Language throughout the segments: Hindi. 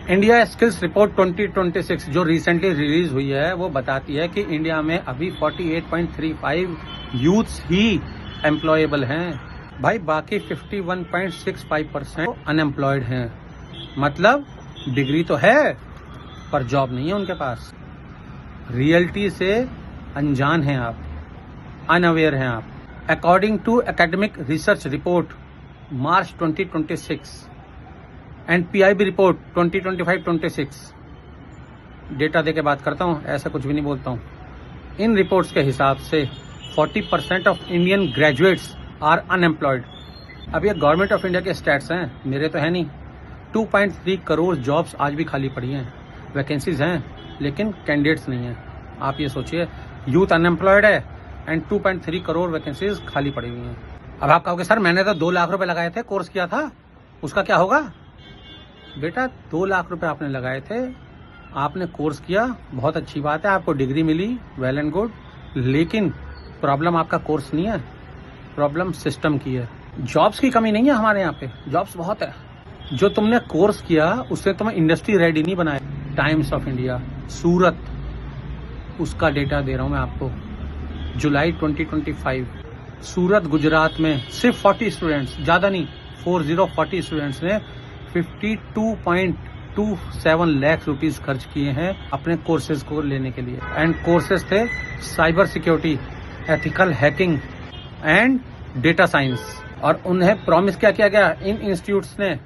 इंडिया स्किल्स रिपोर्ट 2026 जो रिसेंटली रिलीज हुई है वो बताती है कि इंडिया में अभी 48.35 यूथ्स ही एम्प्लॉयबल हैं। भाई बाकी 51.65% अनएम्प्लॉयड हैं। मतलब डिग्री तो है पर जॉब नहीं है उनके पास। रियलिटी से अनजान हैं आप, अनअवेयर हैं आप। According to academic research report March 2026 and PIB report 2025-26 data दे के बात करता हूँ, ऐसा कुछ भी नहीं बोलता हूँ। इन रिपोर्ट्स के हिसाब से 40% of Indian graduates are unemployed. अब ये गवर्नमेंट ऑफ इंडिया के स्टैट्स हैं, मेरे तो है नहीं। 2.3 करोड़ जॉब्स आज भी खाली पड़ी हैं, वैकेंसीज हैं लेकिन कैंडिडेट्स नहीं हैं। आप ये सोचिए, यूथ अनएम्प्लॉयड है एंड 2.3 करोड़ वैकेंसीज खाली पड़ी हुई हैं। अब आप कहोगे सर मैंने तो 2 लाख रुपए लगाए थे, कोर्स किया था, उसका क्या होगा? बेटा 2 लाख रुपए आपने लगाए थे, आपने कोर्स किया, बहुत अच्छी बात है, आपको डिग्री मिली, वेल एंड गुड। लेकिन प्रॉब्लम आपका कोर्स नहीं है, प्रॉब्लम सिस्टम की है। जॉब्स की कमी नहीं है हमारे यहाँ पे, जॉब्स बहुत है। जो तुमने कोर्स किया उससे तुम्हें इंडस्ट्री रेडी नहीं बनाया। टाइम्स ऑफ इंडिया सूरत, उसका डेटा दे रहा हूं मैं आपको, जुलाई 2025 सूरत गुजरात में सिर्फ 40 स्टूडेंट्स, ज्यादा नहीं, 40 स्टूडेंट्स ने 52.27 लाख रुपीस खर्च किए हैं अपने कोर्सेज को लेने के लिए। एंड कोर्सेज थे cyber security, ethical hacking and data science. और उन्हें प्रॉमिस क्या किया गया, इन इंस्टीट्यूट्स ने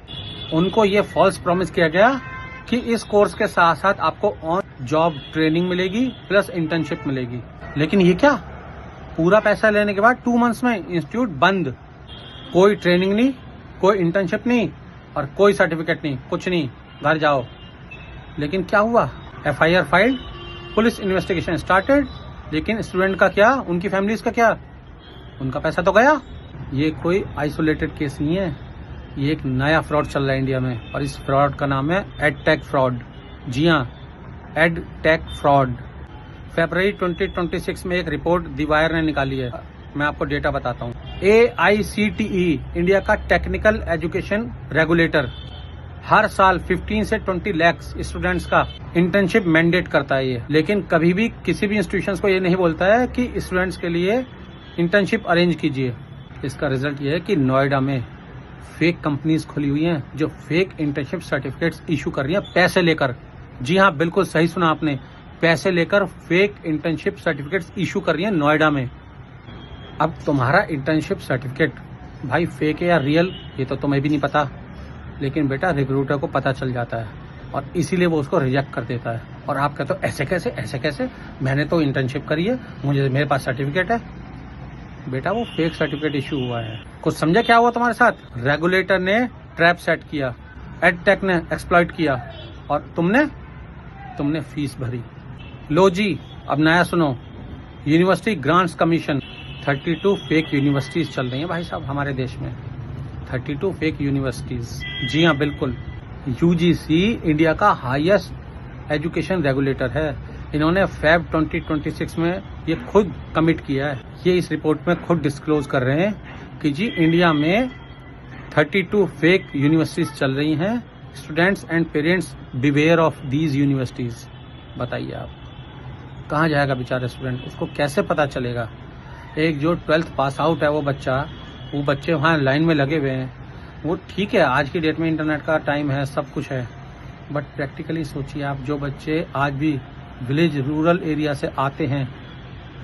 उनको ये फॉल्स प्रॉमिस किया गया कि इस कोर्स के साथ साथ आपको ऑन जॉब ट्रेनिंग मिलेगी प्लस इंटर्नशिप मिलेगी। लेकिन ये क्या, पूरा पैसा लेने के बाद 2 मंथ्स में इंस्टीट्यूट बंद, कोई ट्रेनिंग नहीं, कोई इंटर्नशिप नहीं और कोई सर्टिफिकेट नहीं, कुछ नहीं, घर जाओ। लेकिन क्या हुआ, FIR filed, police investigation started, लेकिन स्टूडेंट का क्या, उनकी फैमिलीज का क्या, उनका पैसा तो गया। ये कोई आइसोलेटेड केस नहीं है, ये एक नया फ्रॉड चल रहा है इंडिया में और इस फ्रॉड का नाम है एडटेक फ्रॉड। जी हाँ, एडटेक फ्रॉड। फरवरी 2026 में एक रिपोर्ट दी वायर ने निकाली है, मैं आपको डेटा बताता हूँ। AICTE इंडिया का टेक्निकल एजुकेशन रेगुलेटर हर साल 15 से 20 लाख स्टूडेंट्स का इंटर्नशिप मैंडेट करता है ये, लेकिन कभी भी किसी भी इंस्टीट्यूशंस को ये नहीं बोलता है कि स्टूडेंट्स के लिए इंटर्नशिप अरेंज कीजिए। इसका रिजल्ट ये है कि नोएडा में फेक कंपनीज खुली हुई हैं जो फेक इंटर्नशिप सर्टिफिकेट्स इशू कर रही हैं पैसे लेकर। जी हाँ, बिल्कुल सही सुना आपने, पैसे लेकर फेक इंटर्नशिप सर्टिफिकेट्स इशू कर रही हैं नोएडा में। अब तुम्हारा इंटर्नशिप सर्टिफिकेट भाई फेक है या रियल ये तो तुम्हें भी नहीं पता, लेकिन बेटा रिक्रूटर को पता चल जाता है और इसीलिए वो उसको रिजेक्ट कर देता है। और आप कहते हो ऐसे कैसे, मैंने तो इंटर्नशिप करी है, मेरे पास सर्टिफिकेट है। बेटा वो फेक सर्टिफिकेट इशू हुआ है। कुछ समझा क्या हुआ तुम्हारे साथ? रेगुलेटर ने ट्रैप सेट किया, एडटेक ने एक्सप्लॉइट किया और तुमने फीस भरी। लो जी, अब नया सुनो, university grants commission, 32 fake universities चल रही हैं भाई साहब हमारे देश में, 32 फेक यूनिवर्सिटीज। जी हाँ बिल्कुल, UGC इंडिया का हाईएस्ट एजुकेशन रेगुलेटर है। इन्होंने फेब 2026 में ये खुद कमिट किया है, ये इस रिपोर्ट में खुद डिस्क्लोज कर रहे हैं कि जी इंडिया में 32 फेक यूनिवर्सिटीज चल रही हैं। Students and parents beware of these universities. बताइए आप कहाँ जाएगा बेचारा स्टूडेंट, उसको कैसे पता चलेगा? एक जो 12th पास आउट है वो बच्चे वहाँ लाइन में लगे हुए हैं। वो ठीक है, आज की डेट में इंटरनेट का टाइम है, सब कुछ है, बट प्रैक्टिकली सोचिए आप, जो बच्चे आज भी विलेज रूरल एरिया से आते हैं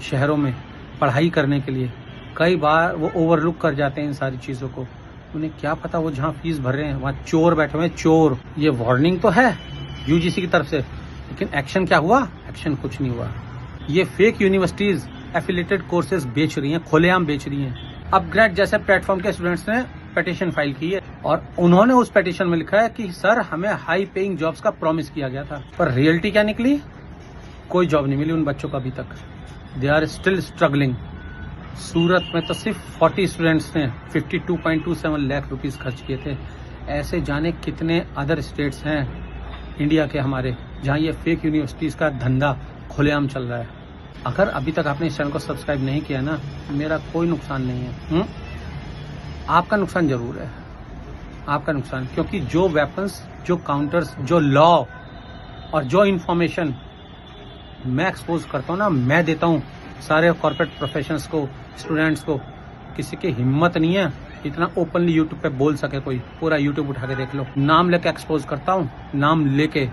शहरों में पढ़ाई करने के लिए, कई बार वो ओवरलुक कर जाते हैं इन सारी चीज़ों को। उन्हें क्या पता वो जहाँ फीस भर रहे हैं वहाँ चोर बैठे हुए हैं, चोर। ये वार्निंग तो है UGC की तरफ से, लेकिन एक्शन क्या हुआ? एक्शन कुछ नहीं हुआ। ये फेक यूनिवर्सिटीज एफिलिएटेड कोर्सेज बेच रही हैं, खुलेआम बेच रही हैं। अपग्रेड जैसे प्लेटफॉर्म के स्टूडेंट्स ने पिटीशन फाइल की है और उन्होंने उस पिटीशन में लिखा है कि सर हमें हाई पेइंग जॉब्स का प्रॉमिस किया गया था, पर रियलिटी क्या निकली? कोई जॉब नहीं मिली उन बच्चों को अभी तक। They are still struggling. Surat में तो सिर्फ 40 स्टूडेंट्स ने 52.27 लाख रुपीस खर्च किए थे। ऐसे जाने कितने अदर स्टेट्स हैं इंडिया के हमारे जहां ये फेक यूनिवर्सिटीज का धंधा खुलेआम चल रहा है। अगर अभी तक आपने इस चैनल को सब्सक्राइब नहीं किया ना, मेरा कोई नुकसान नहीं है, आपका नुकसान जरूर है। आपका नुकसान, क्योंकि जो वेपन्स, जो काउंटर्स, जो लॉ और जो इंफॉर्मेशन मैं एक्सपोज करता हूँ ना, मैं देता हूँ सारे कॉर्पोरेट प्रोफेशनल्स को, स्टूडेंट्स को, किसी की हिम्मत नहीं है इतना ओपनली यूट्यूब पे बोल सके कोई। पूरा यूट्यूब उठा के देख लो, नाम लेके एक्सपोज करता हूँ, नाम लेके।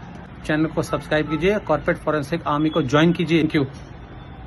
चैनल को सब्सक्राइब कीजिए, कॉर्पोरेट फॉरेंसिक आर्मी को ज्वाइन कीजिए। Thank you.